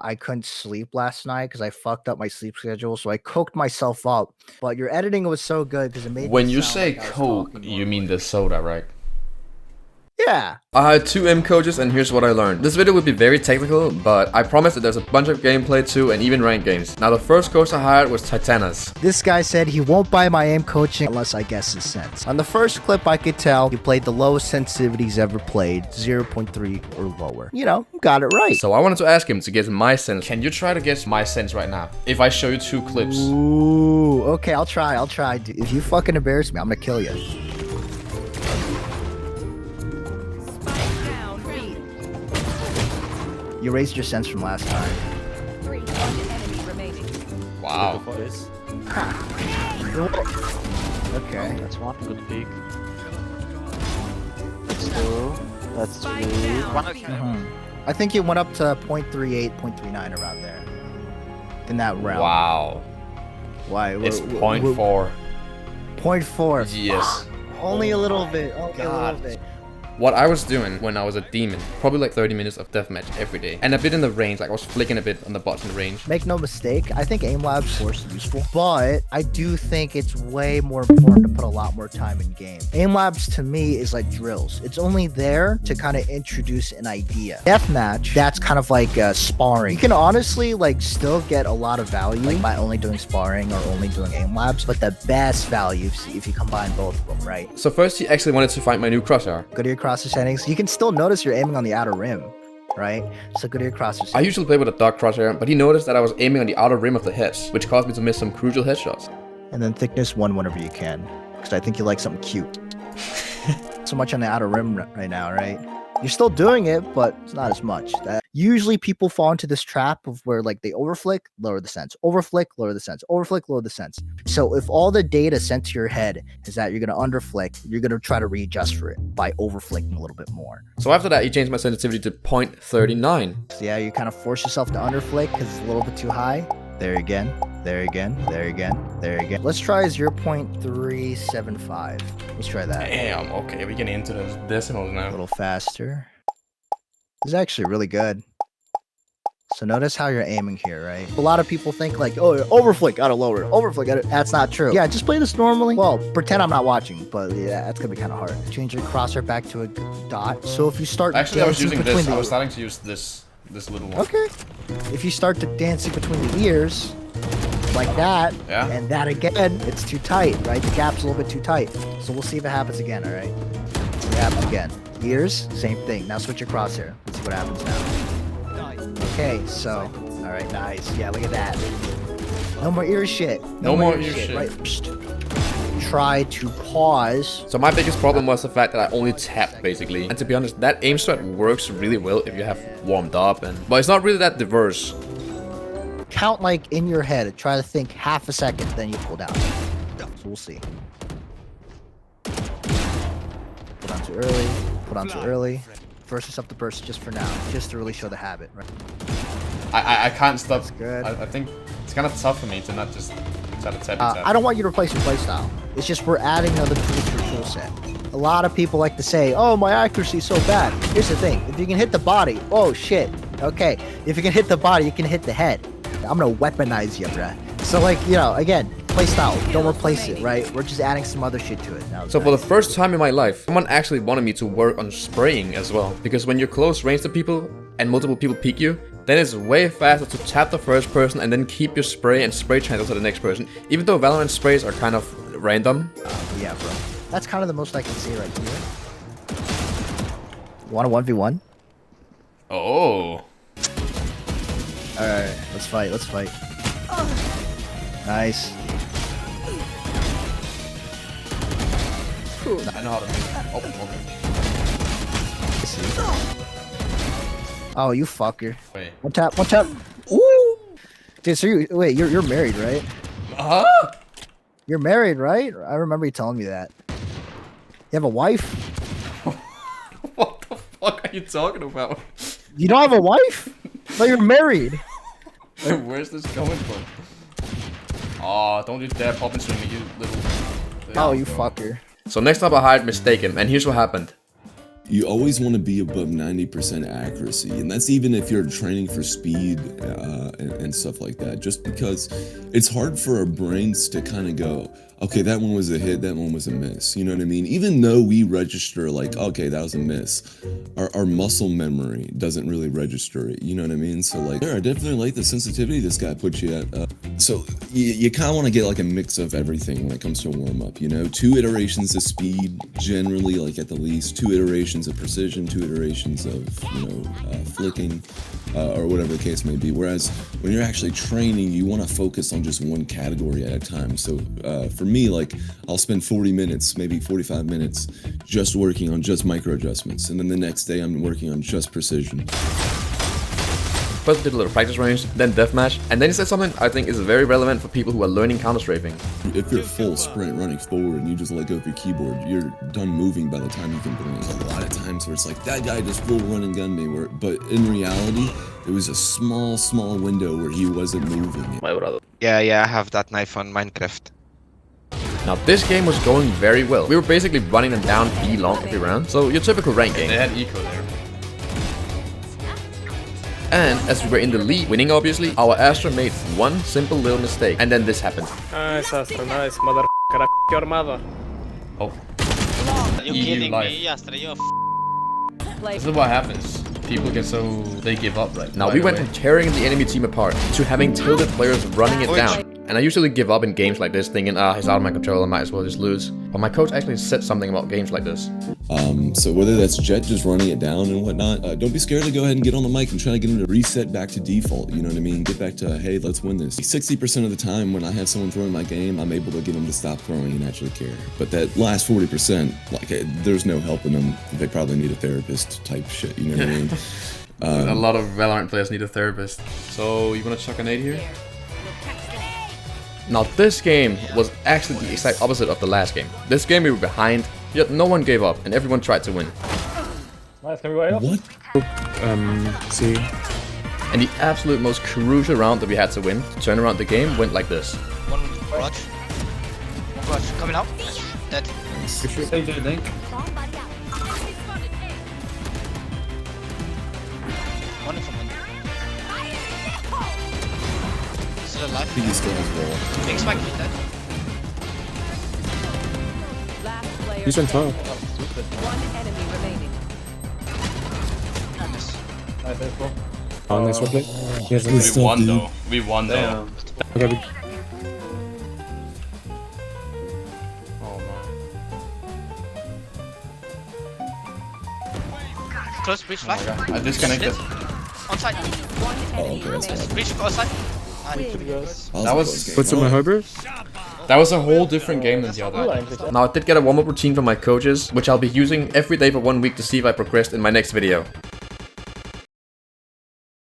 I couldn't sleep last night because I fucked up my sleep schedule, so I coked myself up. But your editing was so good because it made When me you sound say like I was Coke, talking you mean normally. the soda, right? Yeah. I had 2 aim coaches and here's what I learned. This video would be very technical, but I promise that there's a bunch of gameplay too and even ranked games. Now the first coach I hired was Titan0s. This guy said he won't buy my aim coaching unless I guess his sense. On the first clip, I could tell he played the lowest sensitivity he's ever played, 0.3 or lower. You know, got it right. So I wanted to ask him to guess my sense. Can you try to guess my sense right now? If I show you 2 clips. Ooh, okay, I'll try. Dude, if you fucking embarrass me, I'm gonna kill you. You raised your sense from last time. Wow. Okay. That's one good pick. That's two. That's three. I think it went up to 0.38, 0.39 around there. In that realm. Wow. Why? It's 0.4. 0.4. Yes. Only a little bit. Only a little bit. What I was doing when I was a demon, probably like 30 minutes of deathmatch every day. And a bit in the range, like I was flicking a bit on the button range. Make no mistake, I think aim labs are useful, but I do think it's way more important to put a lot more time in game. Aim labs to me is like drills. It's only there to kind of introduce an idea. Deathmatch, that's kind of like sparring. You can honestly like still get a lot of value like by only doing sparring or only doing aim labs, but the best value if you combine both of them, right? So first he actually wanted to find my new crosshair. Go to your crosshair settings. You can still notice you're aiming on the outer rim, right? So go to your crosshair settings. I usually play with a dark crosshair, but he noticed that I was aiming on the outer rim of the heads, which caused me to miss some crucial headshots. And then thickness 1 whenever you can, because I think you like something cute. So much on the outer rim right now, right? You're still doing it, but it's not as much. Usually people fall into this trap of where like they overflick, lower the sense, overflick, lower the sense, overflick, lower the sense. So if all the data sent to your head is that you're going to underflick, you're going to try to readjust for it by overflicking a little bit more. So after that, he changed my sensitivity to 0.39. So yeah, you kind of force yourself to underflick because it's a little bit too high. There again, there again, there again, there again. Let's try 0.375. Let's try that. Damn, okay, we're getting into the decimals A now. little faster. This is actually really good. So notice how you're aiming here, right? A lot of people think like, oh, overflick, gotta lower it. Overflick, gotta... That's not true. Yeah, just play this normally. Well, pretend I'm not watching, but yeah, that's gonna be kind of hard. Change your crosshair back to a dot. So if you start Actually, I was dancing using between this. I was starting to use this little one. Okay. If you start to dancing between the ears, like that, Yeah. and that again, it's too tight, right? The gap's a little bit too tight. So we'll see if it happens again, all right? See what happens again. Ears, same thing. Now switch your crosshair. Let's see what happens now. Okay, so, all right, nice. Yeah, look at that. No more ear shit. No more ear shit. Right. Psst. Try to pause. So my biggest problem was the fact that I only tapped basically. And to be honest, that aim strat works really well if you have warmed up, but it's not really that diverse. Count like in your head. Try to think half a second, then you pull down. So we'll see. Put on too early. Put on too early. First is up the burst just for now, just to really show the habit, right? I can't stop. That's good. I think it's kind of tough for me to not just try to tap. I don't want you to replace your playstyle. It's just we're adding another tool to your tool set. A lot of people like to say, oh, my accuracy is so bad. Here's the thing. If you can hit the body, oh, shit. Okay. If you can hit the body, you can hit the head. I'm going to weaponize you, bruh. So, like, you know, again, playstyle. Don't replace it, right? We're just adding some other shit to it now. So for the first time in my life, someone actually wanted me to work on spraying as well. Because when you're close range to people and multiple people peek you, then it's way faster to tap the first person and then keep your spray and spray channel to the next person. Even though Valorant sprays are kind of random. Yeah, bro. That's kind of the most I can see right here. You want a 1v1? Oh. Alright, let's fight, let's fight. Nice. I know how to make it. Oh, okay. Oh, you fucker. Wait. One tap, one tap. Ooh! Dude, so you're married, right? Huh? You're married, right? I remember you telling me that. You have a wife? What the fuck are you talking about? You don't have a wife? But you're married. Wait, where's this coming from? Oh, don't you dare pop into me, you little... Oh, you fucker. So next up I hired Mistakem, and here's what happened. You always want to be above 90% accuracy, and that's even if you're training for speed and stuff like that, just because it's hard for our brains to kind of go, okay, that one was a hit, that one was a miss, you know what I mean? Even though we register like, okay, that was a miss, our muscle memory doesn't really register it, you know what I mean? So like, I definitely like the sensitivity this guy puts you at. So you kind of want to get like a mix of everything when it comes to warm-up, you know? 2 iterations of speed, generally, like at the least, 2 iterations of precision, 2 iterations of, you know, flicking, or whatever the case may be. Whereas when you're actually training, you want to focus on just one category at a time. So for me, like, I'll spend 40 minutes, maybe 45 minutes, just working on just micro adjustments, and then the next day I'm working on just precision. First did a little practice range, then deathmatch, and then he said something I think is very relevant for people who are learning counter-strafing. If you're full sprint running forward and you just let go of your keyboard, you're done moving by the time you can blink. There's a lot of times where it's like, that guy just full run and gun me, but in reality, it was a small window where he wasn't moving. My brother. Yeah, I have that knife on Minecraft. Now this game was going very well. We were basically running them down B long every round, so your typical rank game. They had eco there. And as we were in the lead, winning obviously, our Astra made one simple little mistake, and then this happened. Nice, Astra, nice, motherfucker, I your mother. Oh. You kidding me, Astra? You This is what happens. People get so... they give up right now. We went from tearing the enemy team apart to having tilted players running it down. And I usually give up in games like this, thinking, he's out of my control, I might as well just lose. But my coach actually said something about games like this. So whether that's Jet just running it down and whatnot, don't be scared to go ahead and get on the mic and try to get him to reset back to default, you know what I mean? Get back to, hey, let's win this. 60% of the time when I have someone throwing my game, I'm able to get them to stop throwing and actually care. But that last 40%, like, there's no helping them. They probably need a therapist type shit, you know what I mean? A lot of Valorant players need a therapist. So, you wanna chuck a nade here? Now this game was actually the exact opposite of the last game. This game we were behind, yet no one gave up and everyone tried to win. Nice, can we go What? See. And the absolute most crucial round that we had to win, to turn around the game, went like this. One rush. Coming out. Dead. One from one. Still alive. I think he still has wall. Big spike dead. He's on top. Oh, nice play. We won though. We won though. Okay, Oh man. Close breach flash. I disconnected. On side. Oh, okay, that's fine. Breach on side. That was... Put some my Harbor. That was a whole different game than the other. Now I did get a warm-up routine from my coaches, which I'll be using every day for 1 week to see if I progressed in my next video.